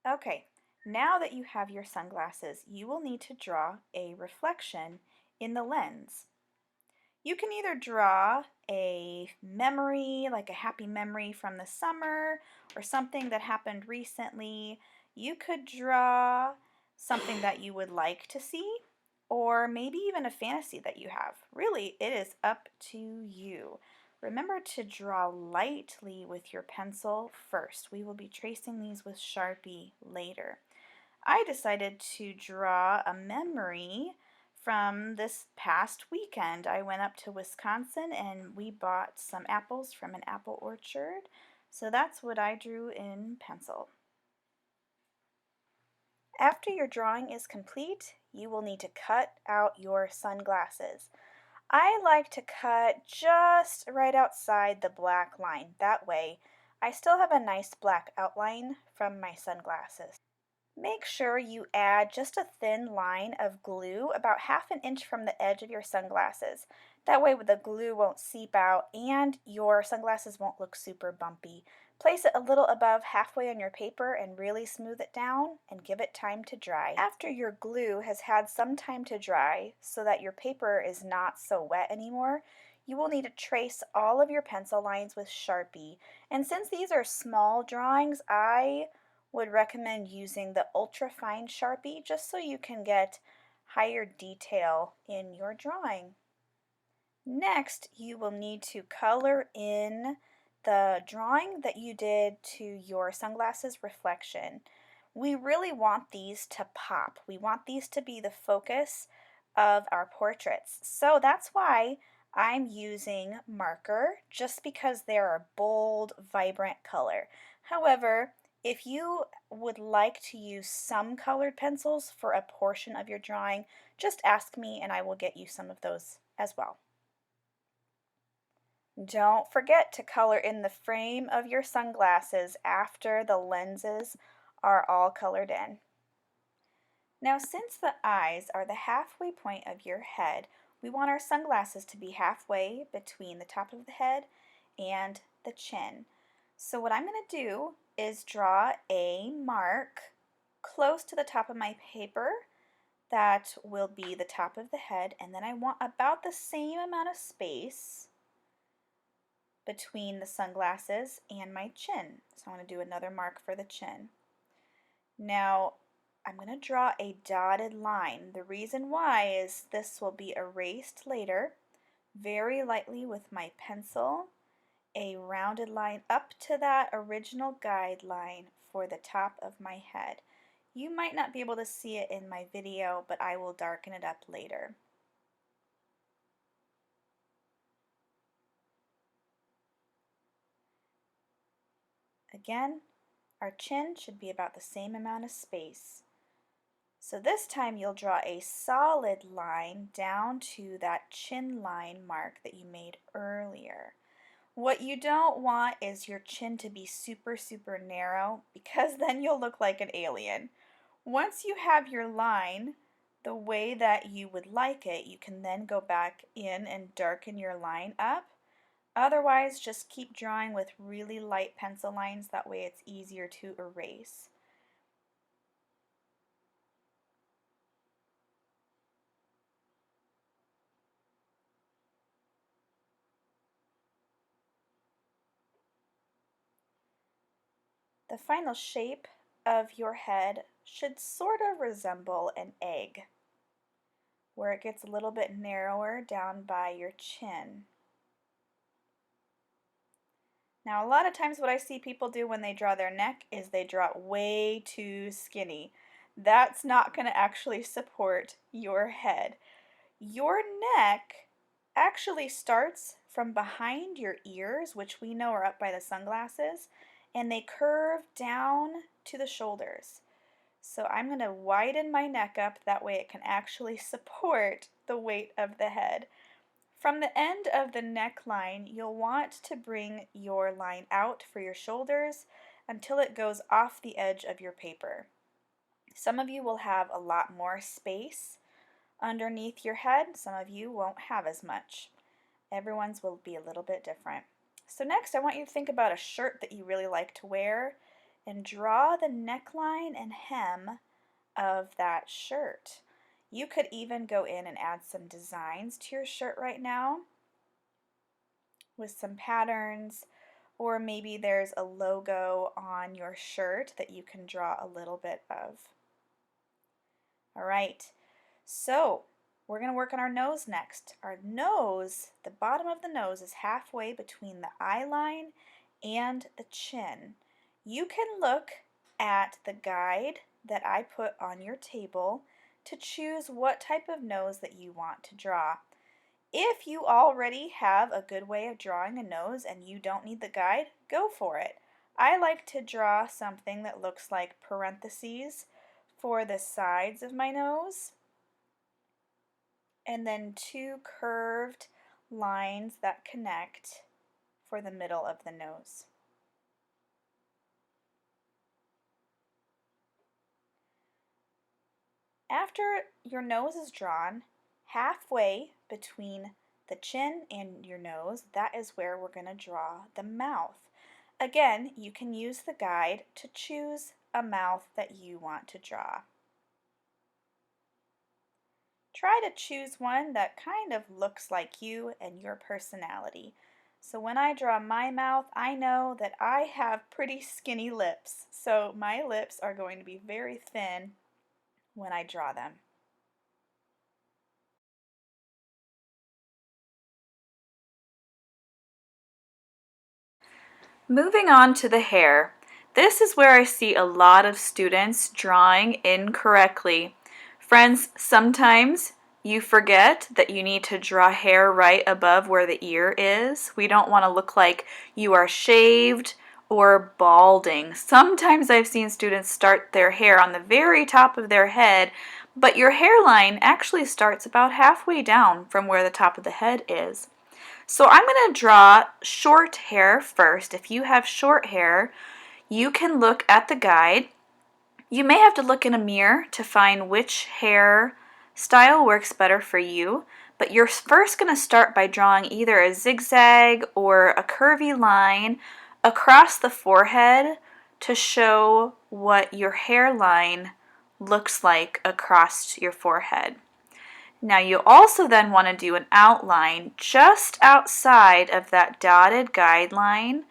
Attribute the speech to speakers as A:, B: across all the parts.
A: Okay, now that you have your sunglasses, you will need to draw a reflection in the lens. You can either draw a memory, like a happy memory from the summer, or something that happened recently. You could draw something that you would like to see, or maybe even a fantasy that you have. Really, it is up to you. Remember to draw lightly with your pencil first. We will be tracing these with Sharpie later. I decided to draw a memory from this past weekend. I went up to Wisconsin and we bought some apples from an apple orchard. So that's what I drew in pencil. After your drawing is complete, you will need to cut out your sunglasses. I like to cut just right outside the black line. That way, I still have a nice black outline from my sunglasses. Make sure you add just a thin line of glue about 1/2 inch from the edge of your sunglasses. That way the glue won't seep out and your sunglasses won't look super bumpy. Place it a little above halfway on your paper and really smooth it down and give it time to dry. After your glue has had some time to dry so that your paper is not so wet anymore, you will need to trace all of your pencil lines with Sharpie. And since these are small drawings, I would recommend using the ultra fine Sharpie just so you can get higher detail in your drawing. Next, you will need to color in the drawing that you did to your sunglasses reflection. We really want these to pop. We want these to be the focus of our portraits. So that's why I'm using marker, just because they're a bold, vibrant color. However, if you would like to use some colored pencils for a portion of your drawing, just ask me and I will get you some of those as well. Don't forget to color in the frame of your sunglasses after the lenses are all colored in. Now, since the eyes are the halfway point of your head, we want our sunglasses to be halfway between the top of the head and the chin. So what I'm going to do is draw a mark close to the top of my paper. That will be the top of the head, and then I want about the same amount of space between the sunglasses and my chin. So I'm going to do another mark for the chin. Now I'm going to draw a dotted line. The reason why is this will be erased later. Very lightly with my pencil, a rounded line up to that original guideline for the top of my head. You might not be able to see it in my video, but I will darken it up later. Again, our chin should be about the same amount of space. So this time you'll draw a solid line down to that chin line mark that you made earlier. What you don't want is your chin to be super, super narrow, because then you'll look like an alien. Once you have your line the way that you would like it, you can then go back in and darken your line up. Otherwise, just keep drawing with really light pencil lines. That way it's easier to erase. The final shape of your head should sort of resemble an egg, where it gets a little bit narrower down by your chin. Now, a lot of times what I see people do when they draw their neck is they draw it way too skinny. That's not going to actually support your head. Your neck actually starts from behind your ears, which we know are up by the sunglasses, and they curve down to the shoulders. So I'm going to widen my neck up, that way it can actually support the weight of the head. From the end of the neckline, you'll want to bring your line out for your shoulders until it goes off the edge of your paper. Some of you will have a lot more space underneath your head, some of you won't have as much. Everyone's will be a little bit different. So next I want you to think about a shirt that you really like to wear. and draw the neckline and hem of that shirt. You could even go in and add some designs to your shirt right now with some patterns, or maybe there's a logo on your shirt that you can draw a little bit of. All right, so we're going to work on our nose next. Our nose, the bottom of the nose is halfway between the eye line and the chin. You can look at the guide that I put on your table to choose what type of nose that you want to draw. If you already have a good way of drawing a nose and you don't need the guide, go for it. I like to draw something that looks like parentheses for the sides of my nose, and then two curved lines that connect for the middle of the nose. After your nose is drawn, halfway between the chin and your nose, that is where we're going to draw the mouth. Again, you can use the guide to choose a mouth that you want to draw. Try to choose one that kind of looks like you and your personality. So when I draw my mouth, I know that I have pretty skinny lips, so my lips are going to be very thin when I draw them. Moving on to the hair. This is where I see a lot of students drawing incorrectly. Friends, sometimes you forget that you need to draw hair right above where the ear is. We don't want to look like you are shaved or balding. Sometimes I've seen students start their hair on the very top of their head, but your hairline actually starts about halfway down from where the top of the head is. So I'm going to draw short hair first. If you have short hair, you can look at the guide. You may have to look in a mirror to find which hair style works better for you, but you're first going to start by drawing either a zigzag or a curvy line across the forehead to show what your hairline looks like across your forehead. Now you also then want to do an outline just outside of that dotted guideline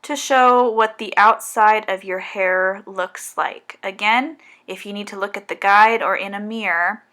A: to show what the outside of your hair looks like. Again, if you need to look at the guide or in a mirror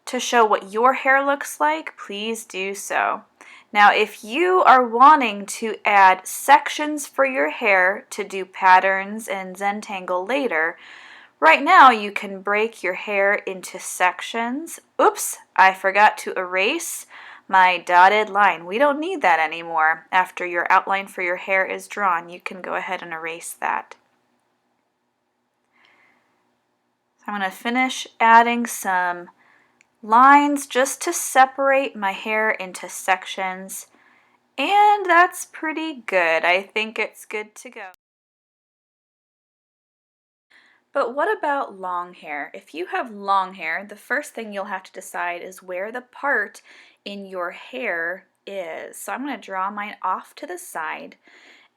A: to show what your hair looks like, please do so. Now if you are wanting to add sections for your hair to do patterns and Zentangle later, right now you can break your hair into sections. Oops, I forgot to erase my dotted line. We don't need that anymore. After your outline for your hair is drawn, you can go ahead and erase that. I'm going to finish adding some lines just to separate my hair into sections, and that's pretty good. I think it's good to go. But what about long hair? If you have long hair, the first thing you'll have to decide is where the part in your hair is. So I'm going to draw mine off to the side,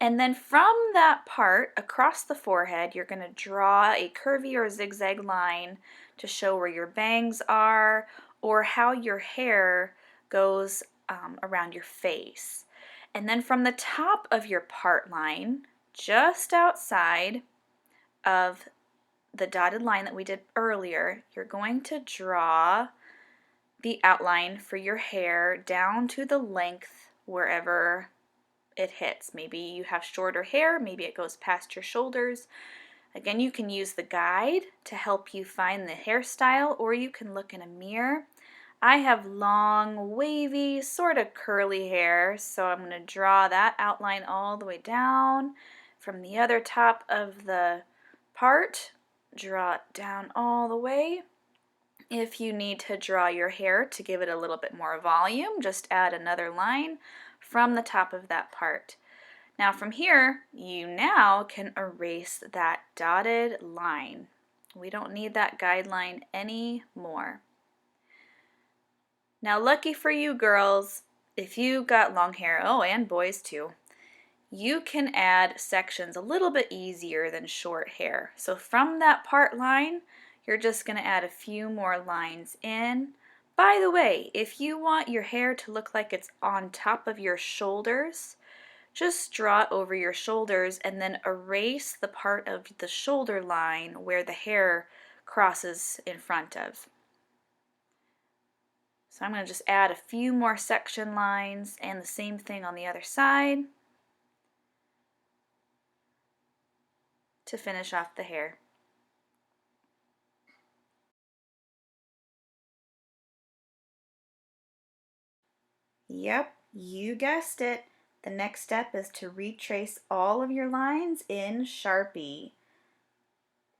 A: and then from that part across the forehead, you're going to draw a curvy or zigzag line to show where your bangs are or how your hair goes around your face. And then from the top of your part line, just outside of the dotted line that we did earlier, you're going to draw the outline for your hair down to the length wherever it hits. Maybe you have shorter hair, maybe it goes past your shoulders. Again, you can use the guide to help you find the hairstyle, or you can look in a mirror. I have long, wavy, sort of curly hair, so I'm going to draw that outline all the way down from the other top of the part. Draw it down all the way. If you need to draw your hair to give it a little bit more volume, just add another line from the top of that part. Now from here, you now can erase that dotted line. We don't need that guideline anymore. Now lucky for you girls, if you got long hair, oh, and boys too, you can add sections a little bit easier than short hair. So from that part line, you're just going to add a few more lines in. By the way, if you want your hair to look like it's on top of your shoulders, just draw it over your shoulders and then erase the part of the shoulder line where the hair crosses in front of. So I'm going to just add a few more section lines and the same thing on the other side to finish off the hair. Yep, you guessed it. The next step is to retrace all of your lines in Sharpie.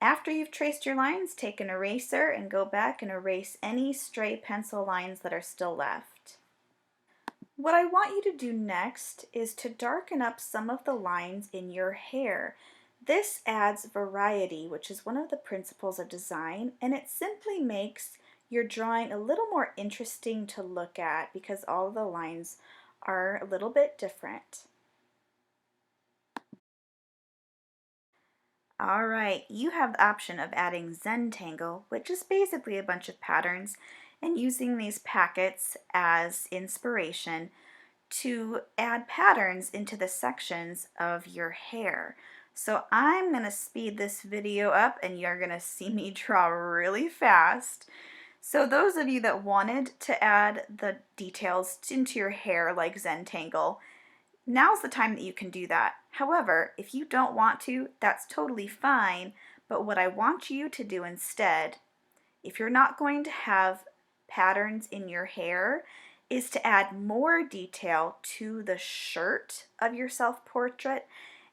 A: After you've traced your lines, take an eraser and go back and erase any stray pencil lines that are still left. What I want you to do next is to darken up some of the lines in your hair. This adds variety, which is one of the principles of design, and it simply makes your drawing a little more interesting to look at because all of the lines are a little bit different. Alright, you have the option of adding Zentangle, which is basically a bunch of patterns, and using these packets as inspiration to add patterns into the sections of your hair. So I'm going to speed this video up and you're going to see me draw really fast. So those of you that wanted to add the details into your hair like Zentangle, now's the time that you can do that. However, if you don't want to, that's totally fine, but what I want you to do instead, if you're not going to have patterns in your hair, is to add more detail to the shirt of your self-portrait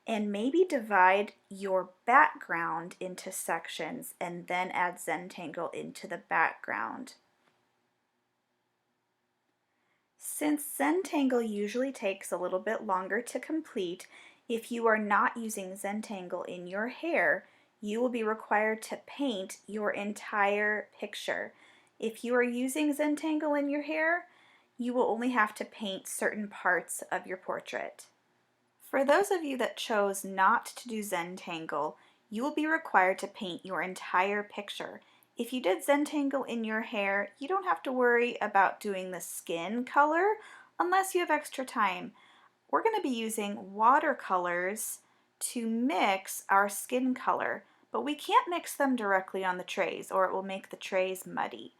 A: and maybe divide your background into sections and then add Zentangle into the background. Since Zentangle usually takes a little bit longer to complete, if you are not using Zentangle in your hair, you will be required to paint your entire picture. If you are using Zentangle in your hair, you will only have to paint certain parts of your portrait. For those of you that chose not to do Zentangle, you will be required to paint your entire picture. If you did Zentangle in your hair, you don't have to worry about doing the skin color unless you have extra time. We're going to be using watercolors to mix our skin color, but we can't mix them directly on the trays or it will make the trays muddy.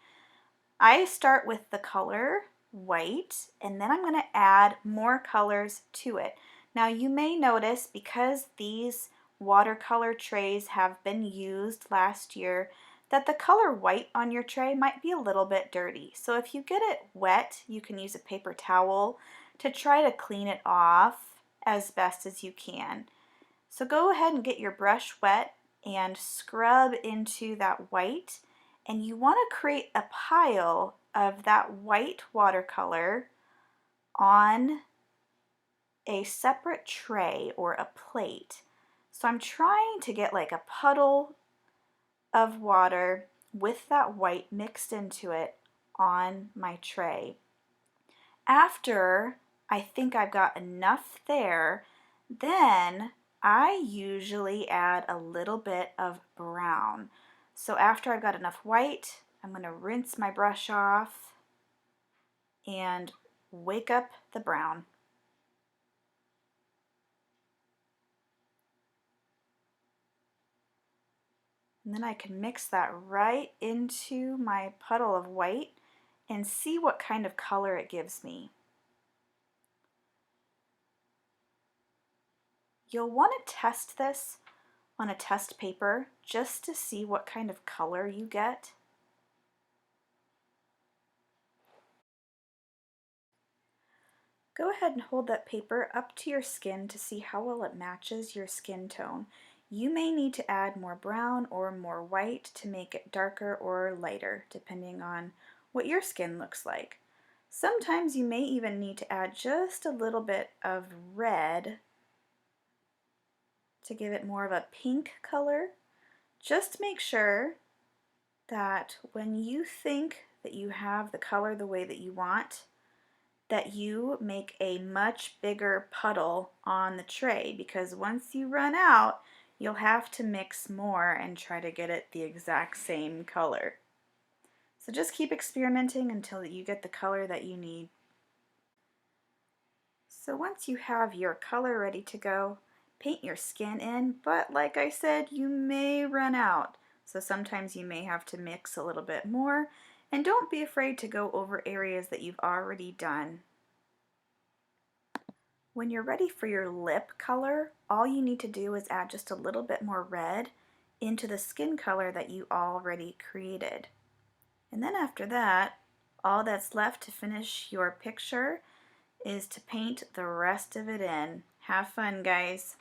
A: I start with the color white and then I'm going to add more colors to it. Now you may notice because these watercolor trays have been used last year that the color white on your tray might be a little bit dirty. So if you get it wet, you can use a paper towel to try to clean it off as best as you can. So go ahead and get your brush wet and scrub into that white, and you want to create a pile of that white watercolor on a separate tray or a plate. So I'm trying to get like a puddle of water with that white mixed into it on my tray. After I think I've got enough there, then I usually add a little bit of brown. So after I've got enough white, I'm going to rinse my brush off and wake up the brown. And then I can mix that right into my puddle of white and see what kind of color it gives me. You'll want to test this on a test paper just to see what kind of color you get. Go ahead and hold that paper up to your skin to see how well it matches your skin tone. You may need to add more brown or more white to make it darker or lighter, depending on what your skin looks like. Sometimes you may even need to add just a little bit of red to give it more of a pink color. Just make sure that when you think that you have the color the way that you want, that you make a much bigger puddle on the tray, because once you run out, you'll have to mix more and try to get it the exact same color. So just keep experimenting until you get the color that you need. So once you have your color ready to go, paint your skin in, but like I said, you may run out. So sometimes you may have to mix a little bit more, and don't be afraid to go over areas that you've already done. When you're ready for your lip color, all you need to do is add just a little bit more red into the skin color that you already created. And then after that, all that's left to finish your picture is to paint the rest of it in. Have fun, guys.